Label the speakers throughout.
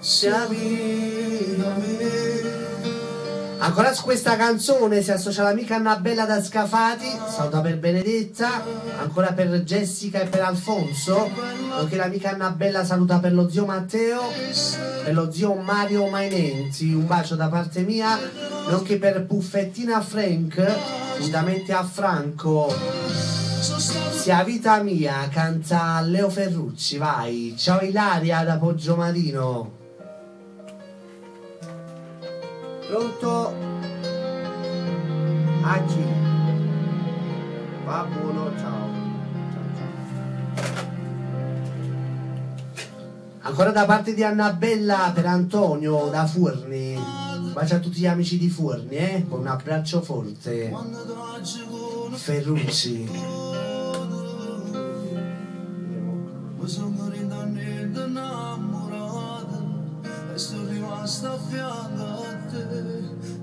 Speaker 1: sia vita mia. Ancora su questa canzone si associa l'amica Annabella da Scafati, saluta per Benedetta, ancora per Jessica e per Alfonso, nonché l'amica Annabella saluta per lo zio Matteo e lo zio Mario Mainenzi, un bacio da parte mia, nonché per Puffettina Frank, unitamente a Franco. Sia vita mia, canta Leo Ferrucci, vai. Ciao Ilaria da Poggiomarino. Pronto? A chi? Va buono, ciao. Ancora da parte di Annabella per Antonio da Furni. Bacia a tutti gli amici di Furni, con un abbraccio forte. Ferrucci.
Speaker 2: Sono rimasta a fianco a te,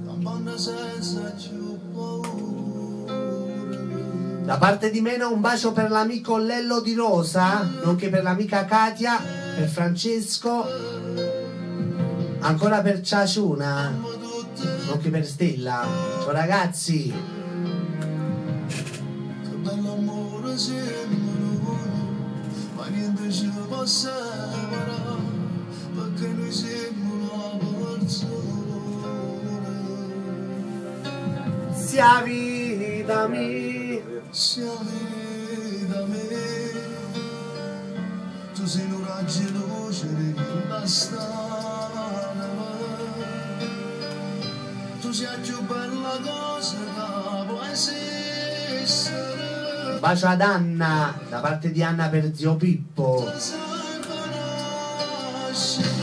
Speaker 2: campando senza più paura.
Speaker 1: Da parte di Mena un bacio per l'amico Lello di Rosa, nonché per l'amica Katia, per Francesco, ancora per Ciaciuna, nonché per Stella. Ciao ragazzi.
Speaker 2: Che bell'amore siamo noi, ma niente ci può separare, perché noi siamo una persona.
Speaker 1: Sia vita mia,
Speaker 2: sia vita mia, tu sei un raggio di luce di questa strada, tu sei la più bella cosa che può esistere.
Speaker 1: bacio ad Anna, da parte di Anna per zio Pippo.
Speaker 2: Sai conoscere